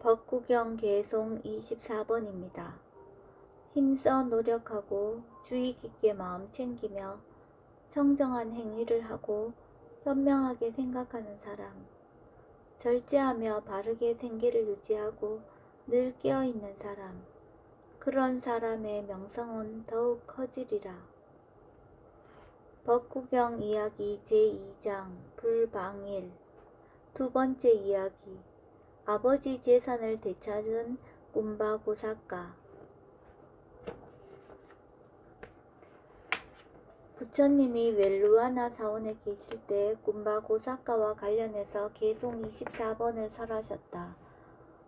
법구경 개송 24번입니다. 힘써 노력하고 주의 깊게 마음 챙기며 청정한 행위를 하고 현명하게 생각하는 사람, 절제하며 바르게 생계를 유지하고 늘 깨어있는 사람, 그런 사람의 명성은 더욱 커지리라. 법구경 이야기 제2장 불방일. 두 번째 이야기. 아버지 재산을 되찾은 꿈바고사카. 부처님이 웰루아나 사원에 계실 때 꿈바고사카와 관련해서 개송 24번을 설하셨다.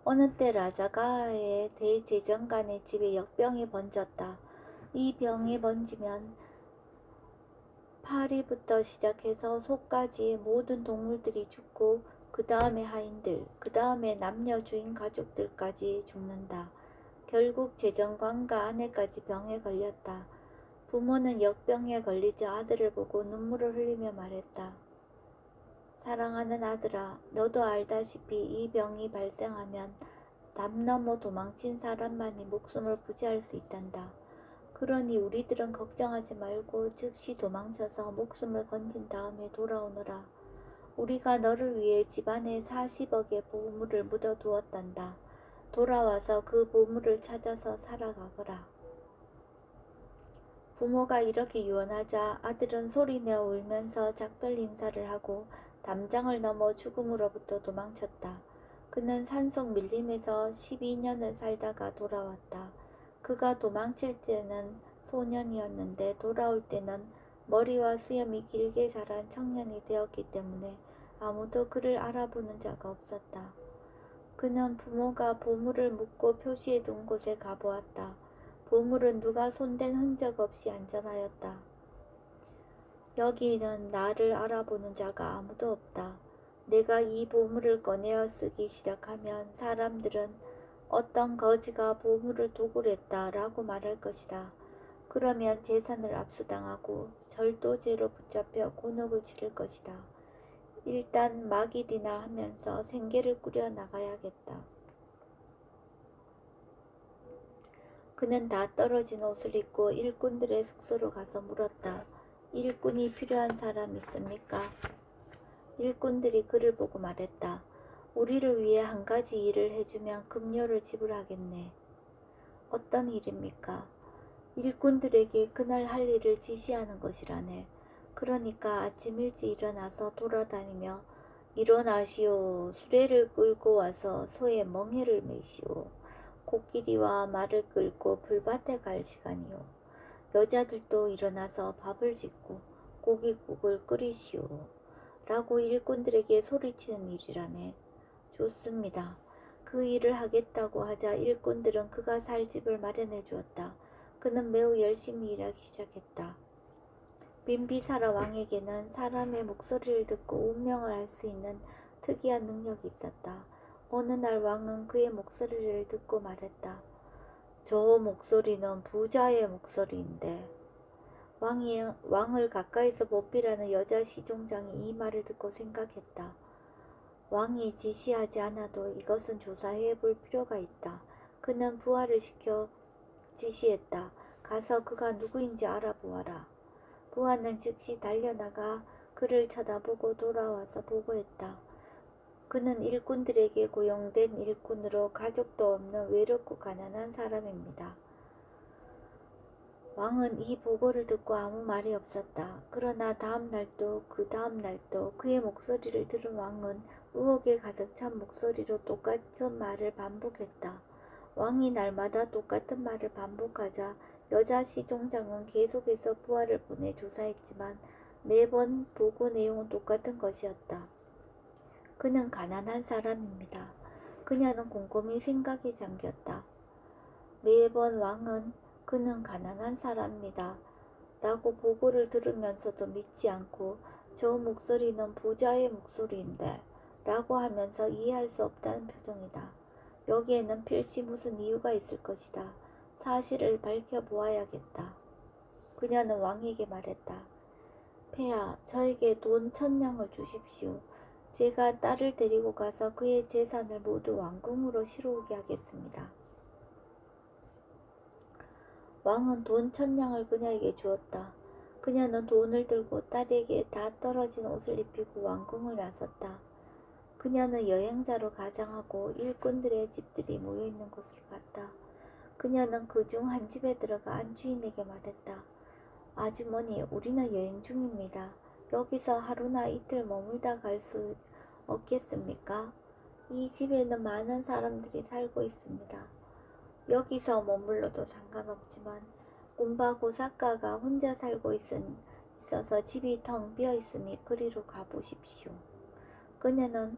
어느 때 라자가의 대제정간의 집에 역병이 번졌다. 이 병이 번지면 파리부터 시작해서 소까지 모든 동물들이 죽고 그 다음에 하인들, 그 다음에 남녀 주인 가족들까지 죽는다. 결국 제정관과 아내까지 병에 걸렸다. 부모는 역병에 걸리자 아들을 보고 눈물을 흘리며 말했다. 사랑하는 아들아, 너도 알다시피 이 병이 발생하면 담 넘어 도망친 사람만이 목숨을 부지할 수 있단다. 그러니 우리들은 걱정하지 말고 즉시 도망쳐서 목숨을 건진 다음에 돌아오너라. 우리가 너를 위해 집안에 40억의 보물을 묻어두었단다. 돌아와서 그 보물을 찾아서 살아가거라. 부모가 이렇게 유언하자 아들은 소리내어 울면서 작별 인사를 하고 담장을 넘어 죽음으로부터 도망쳤다. 그는 산속 밀림에서 12년을 살다가 돌아왔다. 그가 도망칠 때는 소년이었는데 돌아올 때는 머리와 수염이 길게 자란 청년이 되었기 때문에 아무도 그를 알아보는 자가 없었다. 그는 부모가 보물을 묻고 표시해 둔 곳에 가보았다. 보물은 누가 손댄 흔적 없이 안전하였다. 여기는 나를 알아보는 자가 아무도 없다. 내가 이 보물을 꺼내어 쓰기 시작하면 사람들은 어떤 거지가 보물을 도굴했다 라고 말할 것이다. 그러면 재산을 압수당하고 절도죄로 붙잡혀 곤혹을 치를 것이다. 일단 막일이나 하면서 생계를 꾸려 나가야겠다. 그는 다 떨어진 옷을 입고 일꾼들의 숙소로 가서 물었다. 일꾼이 필요한 사람 있습니까? 일꾼들이 그를 보고 말했다. 우리를 위해 한 가지 일을 해주면 급료를 지불하겠네. 어떤 일입니까? 일꾼들에게 그날 할 일을 지시하는 것이라네. 그러니까 아침 일찍 일어나서 돌아다니며 일어나시오. 수레를 끌고 와서 소의 멍에를 매시오. 코끼리와 말을 끌고 풀밭에 갈 시간이요. 여자들도 일어나서 밥을 짓고 고깃국을 끓이시오. 라고 일꾼들에게 소리치는 일이라네. 좋습니다. 그 일을 하겠다고 하자 일꾼들은 그가 살 집을 마련해 주었다. 그는 매우 열심히 일하기 시작했다. 빈비사라 왕에게는 사람의 목소리를 듣고 운명을 알 수 있는 특이한 능력이 있었다. 어느 날 왕은 그의 목소리를 듣고 말했다. 저 목소리는 부자의 목소리인데. 왕을 가까이서 보필하는 여자 시종장이 이 말을 듣고 생각했다. 왕이 지시하지 않아도 이것은 조사해 볼 필요가 있다. 그는 부하를 시켜 지시했다. 가서 그가 누구인지 알아보아라. 부하는 즉시 달려나가 그를 쳐다보고 돌아와서 보고했다. 그는 일꾼들에게 고용된 일꾼으로 가족도 없는 외롭고 가난한 사람입니다. 왕은 이 보고를 듣고 아무 말이 없었다. 그러나 다음 날도 그 다음 날도 그의 목소리를 들은 왕은 의혹에 가득 찬 목소리로 똑같은 말을 반복했다. 왕이 날마다 똑같은 말을 반복하자 여자 시종장은 계속해서 부하를 보내 조사했지만 매번 보고 내용은 똑같은 것이었다. 그는 가난한 사람입니다. 그녀는 곰곰이 생각에 잠겼다. 매번 왕은 그는 가난한 사람입니다. 라고 보고를 들으면서도 믿지 않고 저 목소리는 부자의 목소리인데 라고 하면서 이해할 수 없다는 표정이다. 여기에는 필시 무슨 이유가 있을 것이다. 사실을 밝혀보아야겠다. 그녀는 왕에게 말했다. 폐하, 저에게 돈 1000냥을 주십시오. 제가 딸을 데리고 가서 그의 재산을 모두 왕궁으로 실어오게 하겠습니다. 왕은 돈 1000냥을 그녀에게 주었다. 그녀는 돈을 들고 딸에게 다 떨어진 옷을 입히고 왕궁을 나섰다. 그녀는 여행자로 가장하고 일꾼들의 집들이 모여있는 곳으로 갔다. 그녀는 그중 한 집에 들어가 안주인에게 말했다. 아주머니, 우리는 여행 중입니다. 여기서 하루나 이틀 머물다 갈 수 없겠습니까? 이 집에는 많은 사람들이 살고 있습니다. 여기서 머물러도 상관없지만 곰바고사카가 혼자 살고 있어서 집이 텅 비어 있으니 그리로 가보십시오. 그녀는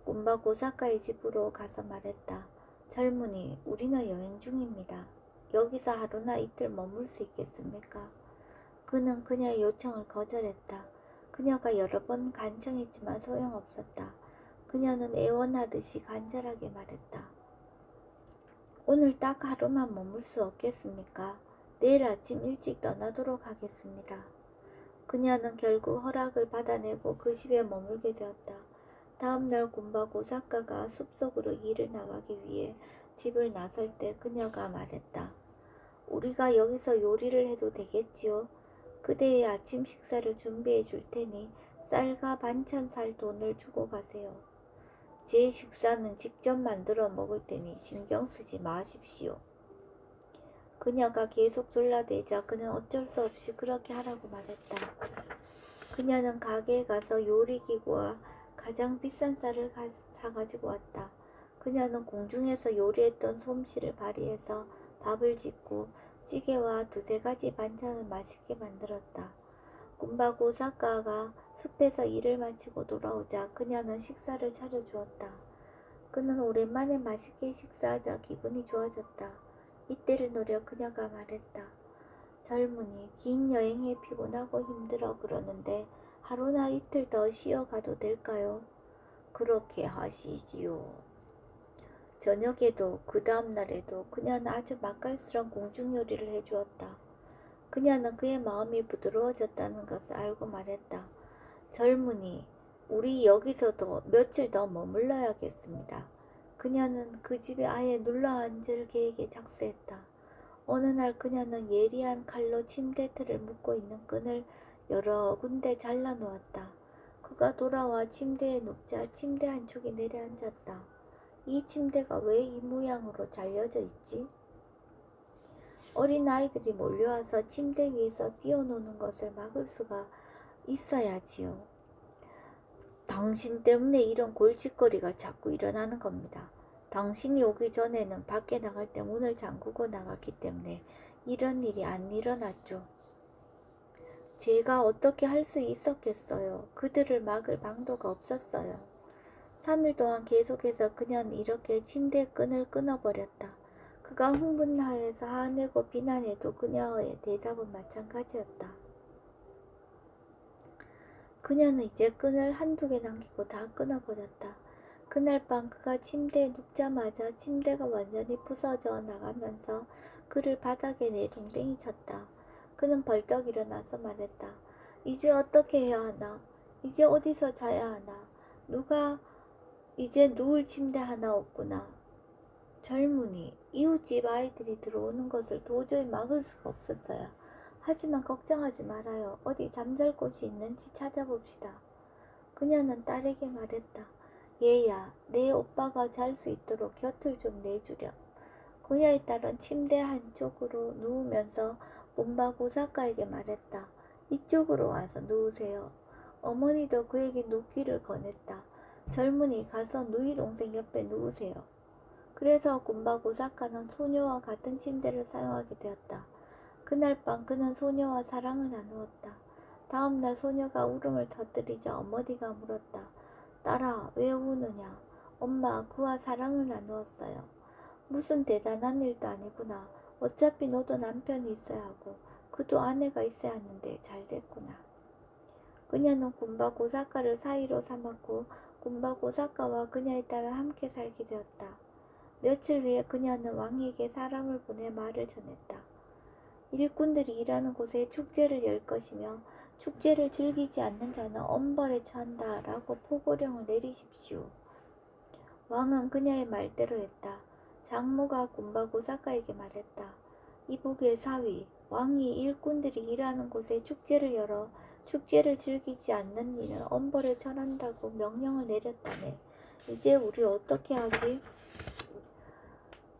곰바고사카의 집으로 가서 말했다. 젊은이, 우리는 여행 중입니다. 여기서 하루나 이틀 머물 수 있겠습니까? 그는 그녀의 요청을 거절했다. 그녀가 여러 번 간청했지만 소용없었다. 그녀는 애원하듯이 간절하게 말했다. 오늘 딱 하루만 머물 수 없겠습니까? 내일 아침 일찍 떠나도록 하겠습니다. 그녀는 결국 허락을 받아내고 그 집에 머물게 되었다. 다음날 곰바고사카가 숲속으로 일을 나가기 위해 집을 나설 때 그녀가 말했다. 우리가 여기서 요리를 해도 되겠지요? 그대의 아침 식사를 준비해 줄 테니 쌀과 반찬 살 돈을 주고 가세요. 제 식사는 직접 만들어 먹을 테니 신경 쓰지 마십시오. 그녀가 계속 졸라대자 그는 어쩔 수 없이 그렇게 하라고 말했다. 그녀는 가게에 가서 요리기구와 가장 비싼 쌀을 사가지고 왔다. 그녀는 공중에서 요리했던 솜씨를 발휘해서 밥을 짓고 찌개와 두세 가지 반찬을 맛있게 만들었다. 곰바고사카가 숲에서 일을 마치고 돌아오자 그녀는 식사를 차려주었다. 그는 오랜만에 맛있게 식사하자 기분이 좋아졌다. 이때를 노려 그녀가 말했다. 젊은이, 긴 여행에 피곤하고 힘들어 그러는데 하루나 이틀 더 쉬어가도 될까요? 그렇게 하시지요. 저녁에도 그 다음 날에도 그녀는 아주 맛깔스러운 공중 요리를 해주었다. 그녀는 그의 마음이 부드러워졌다는 것을 알고 말했다. 젊은이, 우리 여기서도 며칠 더 머물러야겠습니다. 그녀는 그 집에 아예 눌러앉을 계획에 착수했다. 어느 날 그녀는 예리한 칼로 침대 틀을 묶고 있는 끈을 여러 군데 잘라 놓았다. 그가 돌아와 침대에 눕자 침대 한쪽이 내려앉았다. 이 침대가 왜 이 모양으로 잘려져 있지? 어린 아이들이 몰려와서 침대 위에서 뛰어노는 것을 막을 수가 있어야지요. 당신 때문에 이런 골칫거리가 자꾸 일어나는 겁니다. 당신이 오기 전에는 밖에 나갈 때 문을 잠그고 나갔기 때문에 이런 일이 안 일어났죠. 제가 어떻게 할 수 있었겠어요. 그들을 막을 방도가 없었어요. 3일 동안 계속해서 그녀는 이렇게 침대 끈을 끊어버렸다. 그가 흥분하여서 화내고 비난해도 그녀의 대답은 마찬가지였다. 그녀는 이제 끈을 한두 개 남기고 다 끊어버렸다. 그날 밤 그가 침대에 눕자마자 침대가 완전히 부서져 나가면서 그를 바닥에 내동댕이 쳤다. 그는 벌떡 일어나서 말했다. 이제 어떻게 해야 하나? 이제 어디서 자야 하나? 누가 이제 누울 침대 하나 없구나. 젊은이, 이웃집 아이들이 들어오는 것을 도저히 막을 수가 없었어요. 하지만 걱정하지 말아요. 어디 잠잘 곳이 있는지 찾아봅시다. 그녀는 딸에게 말했다. 얘야, 내 오빠가 잘 수 있도록 곁을 좀 내주렴. 그녀의 딸은 침대 한쪽으로 누우면서 곰바고사카에게 말했다. 이쪽으로 와서 누우세요. 어머니도 그에게 눕기를 권했다. 젊은이, 가서 누이 동생 옆에 누우세요. 그래서 곰바고사카는 소녀와 같은 침대를 사용하게 되었다. 그날 밤 그는 소녀와 사랑을 나누었다. 다음날 소녀가 울음을 터뜨리자 어머니가 물었다. 딸아, 왜 우느냐? 엄마, 그와 사랑을 나누었어요. 무슨 대단한 일도 아니구나. 어차피 너도 남편이 있어야 하고 그도 아내가 있어야 하는데 잘 됐구나. 그녀는 곰바고사카를 사이로 삼았고 곰바고사카와 그녀의 딸은 함께 살게 되었다. 며칠 후에 그녀는 왕에게 사람을 보내 말을 전했다. 일꾼들이 일하는 곳에 축제를 열 것이며 축제를 즐기지 않는 자는 엄벌에 처한다 라고 포고령을 내리십시오. 왕은 그녀의 말대로 했다. 장모가 군바고 사카에게 말했다. 이복의 사위, 왕이 일꾼들이 일하는 곳에 축제를 열어 축제를 즐기지 않는 이는 엄벌에 처한다고 명령을 내렸다네. 이제 우리 어떻게 하지?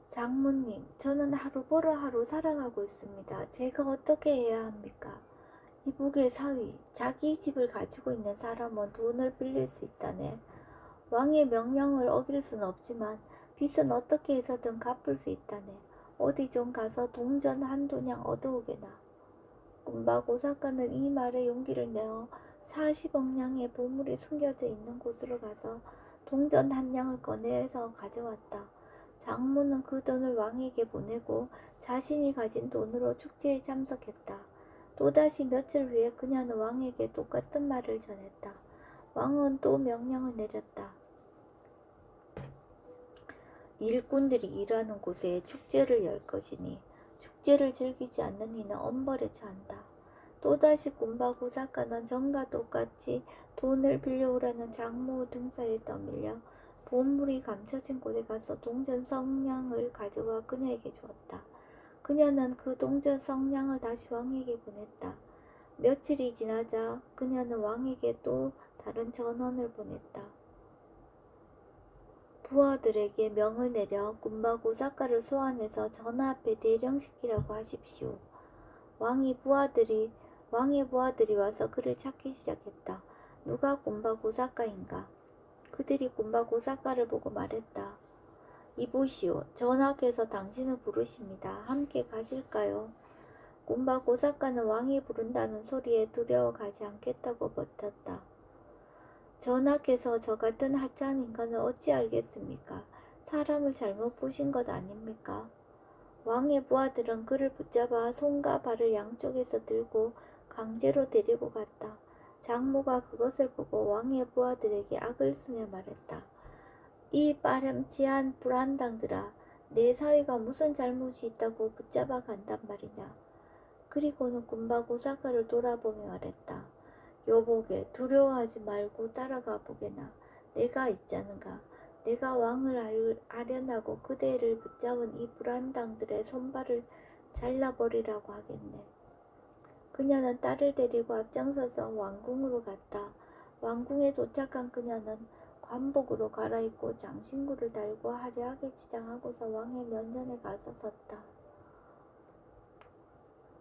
장모님, 저는 하루 벌어 하루 살아가고 있습니다. 제가 어떻게 해야 합니까? 이복의 사위, 자기 집을 가지고 있는 사람은 돈을 빌릴 수 있다네. 왕의 명령을 어길 수는 없지만 빚은 어떻게 해서든 갚을 수 있다네. 어디 좀 가서 동전 한 도냥 얻어오게나. 군바고 사카는 이 말에 용기를 내어 40억냥의 보물이 숨겨져 있는 곳으로 가서 동전 한 냥을 꺼내서 가져왔다. 장모는 그 돈을 왕에게 보내고 자신이 가진 돈으로 축제에 참석했다. 또다시 며칠 후에 그녀는 왕에게 똑같은 말을 전했다. 왕은 또 명령을 내렸다. 일꾼들이 일하는 곳에 축제를 열 것이니 축제를 즐기지 않는 이는 엄벌에 처한다. 또다시 군바고 사카는 전과 똑같이 돈을 빌려오라는 장모 등사에 떠밀려 보물이 감춰진 곳에 가서 동전 성냥을 가져와 그녀에게 주었다. 그녀는 그 동전 성냥을 다시 왕에게 보냈다. 며칠이 지나자 그녀는 왕에게 또 다른 전원을 보냈다. 부하들에게 명을 내려 군바고 사카를 소환해서 전하 앞에 대령시키라고 하십시오. 왕의 부하들이 와서 그를 찾기 시작했다. 누가 군바고 사카인가? 그들이 군바고 사카를 보고 말했다. 이보시오, 전하께서 당신을 부르십니다. 함께 가실까요? 군바고 사카는 왕이 부른다는 소리에 두려워 가지 않겠다고 버텼다. 전하께서 저 같은 하찮은 인간을 어찌 알겠습니까? 사람을 잘못 보신 것 아닙니까? 왕의 부하들은 그를 붙잡아 손과 발을 양쪽에서 들고 강제로 데리고 갔다. 장모가 그것을 보고 왕의 부하들에게 악을 쓰며 말했다. 이 빠름치한 불안당들아, 내 사위가 무슨 잘못이 있다고 붙잡아 간단 말이냐. 그리고는 군바고 사카를 돌아보며 말했다. 여보게, 두려워하지 말고 따라가 보게나. 내가 있자는가. 내가 왕을 아련하고 그대를 붙잡은 이 불안당들의 손발을 잘라버리라고 하겠네. 그녀는 딸을 데리고 앞장서서 왕궁으로 갔다. 왕궁에 도착한 그녀는 관복으로 갈아입고 장신구를 달고 화려하게 치장하고서 왕의 면전에 가서 섰다.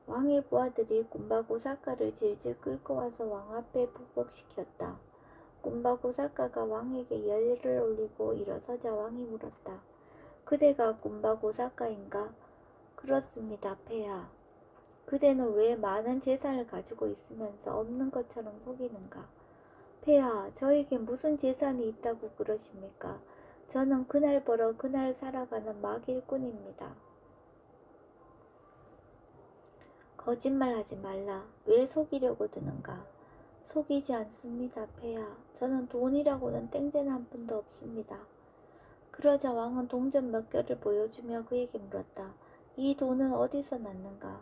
왕의 부하들이 군바고 사카를 질질 끌고 와서 왕 앞에 부복시켰다. 군바고 사카가 왕에게 열을 올리고 일어서자 왕이 물었다. 그대가 군바고 사카인가? 그렇습니다, 폐하. 그대는 왜 많은 재산을 가지고 있으면서 없는 것처럼 속이는가? 폐하, 저에게 무슨 재산이 있다고 그러십니까? 저는 그날 벌어 그날 살아가는 막일꾼입니다. 거짓말하지 말라. 왜 속이려고 드는가? 속이지 않습니다, 폐하. 저는 돈이라고는 땡땡 한 푼도 없습니다. 그러자 왕은 동전 몇 개를 보여주며 그에게 물었다. 이 돈은 어디서 났는가?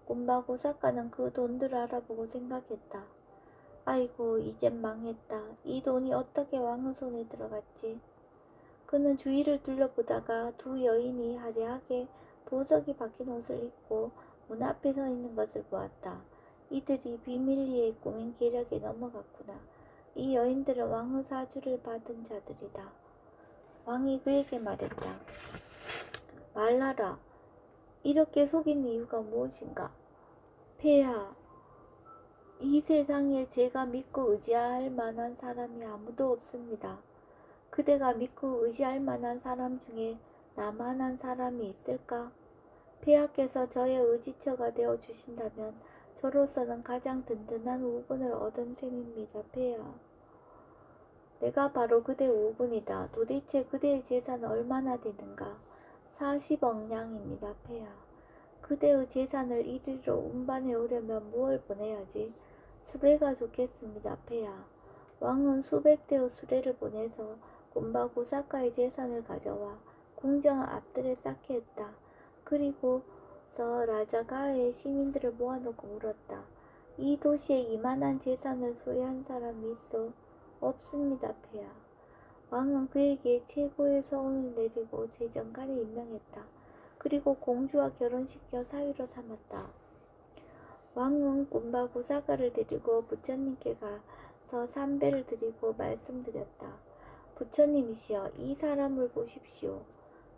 군바고 사카는 그 돈들을 알아보고 생각했다. 아이고, 이젠 망했다. 이 돈이 어떻게 왕의 손에 들어갔지? 그는 주위를 둘러보다가 두 여인이 화려하게 보석이 박힌 옷을 입고 문 앞에 서 있는 것을 보았다. 이들이 비밀리에 꾸민 계략에 넘어갔구나. 이 여인들은 왕의 사주를 받은 자들이다. 왕이 그에게 말했다. 말하라. 이렇게 속인 이유가 무엇인가? 폐하, 이 세상에 제가 믿고 의지할 만한 사람이 아무도 없습니다. 그대가 믿고 의지할 만한 사람 중에 나만한 사람이 있을까? 폐하께서 저의 의지처가 되어 주신다면 저로서는 가장 든든한 우군을 얻은 셈입니다. 폐하. 내가 바로 그대 우군이다. 도대체 그대의 재산은 얼마나 되는가? 40억냥입니다. 폐하. 그대의 재산을 이리로 운반해 오려면 무얼 보내야지? 수레가 좋겠습니다. 폐하. 왕은 수백 대의 수레를 보내서 군바고 사카의 재산을 가져와 궁정 앞들에 쌓게 했다. 그리고서 라자가의 시민들을 모아놓고 물었다. 이 도시에 이만한 재산을 소유한 사람이 있어? 없습니다, 폐하. 왕은 그에게 최고의 소원을 내리고 재정관을 임명했다. 그리고 공주와 결혼시켜 사위로 삼았다. 왕은 군바구 사과를 드리고 부처님께 가서 삼배를 드리고 말씀드렸다. 부처님이시여, 이 사람을 보십시오.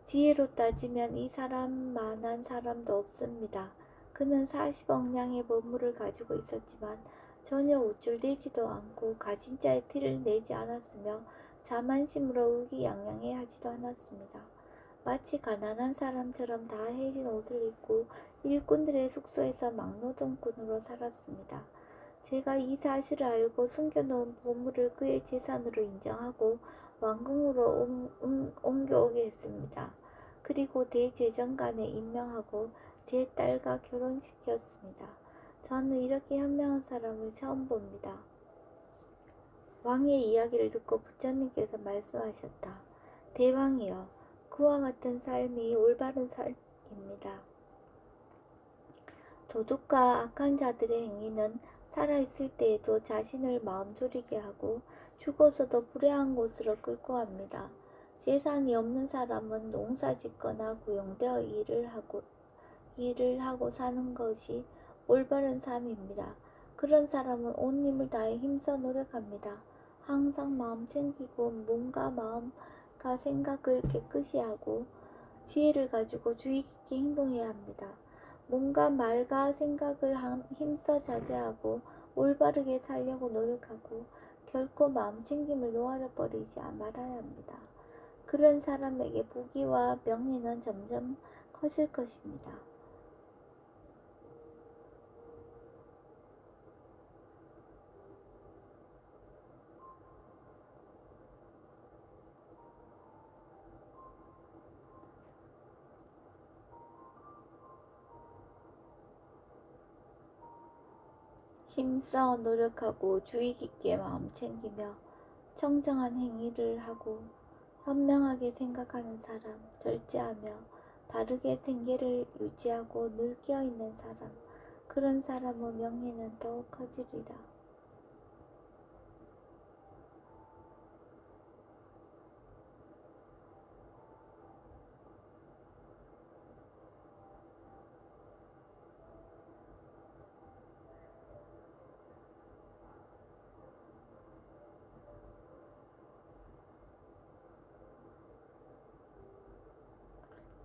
지혜로 따지면 이 사람만한 사람도 없습니다. 그는 40억량의 보물을 가지고 있었지만 전혀 우쭐대지도 않고 가진 자의 티를 내지 않았으며 자만심으로 의기양양해 하지도 않았습니다. 마치 가난한 사람처럼 다 해진 옷을 입고 일꾼들의 숙소에서 막노동꾼으로 살았습니다. 제가 이 사실을 알고 숨겨놓은 보물을 그의 재산으로 인정하고 왕궁으로 옮겨오게 했습니다. 그리고 대제정관에 임명하고 제 딸과 결혼시켰습니다. 저는 이렇게 현명한 사람을 처음 봅니다. 왕의 이야기를 듣고 부처님께서 말씀하셨다. 대왕이여, 그와 같은 삶이 올바른 삶입니다. 도둑과 악한 자들의 행위는 살아있을 때에도 자신을 마음 졸이게 하고 죽어서도 불행한 곳으로 끌고 갑니다. 재산이 없는 사람은 농사 짓거나 고용되어 일을 하고 사는 것이 올바른 삶입니다. 그런 사람은 온 힘을 다해 힘써 노력합니다. 항상 마음 챙기고 몸과 마음과 생각을 깨끗이 하고 지혜를 가지고 주의 깊게 행동해야 합니다. 몸과 말과 생각을 힘써 자제하고 올바르게 살려고 노력하고 결코 마음챙김을 놓아버리지 말아야 합니다. 그런 사람에게 부귀와 명예는 점점 커질 것입니다. 힘써 노력하고 주의 깊게 마음 챙기며 청정한 행위를 하고 현명하게 생각하는 사람, 절제하며 바르게 생계를 유지하고 늘 깨어있는 사람, 그런 사람의 명예는 더욱 커지리라.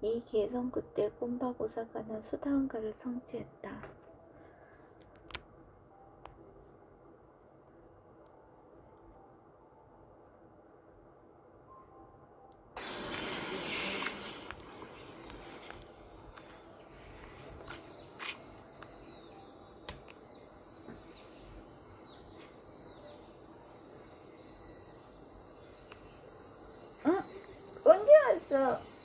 이 개성 그때 꼼바고사가는 수다한가를 성취했다. 응? 언제 왔어?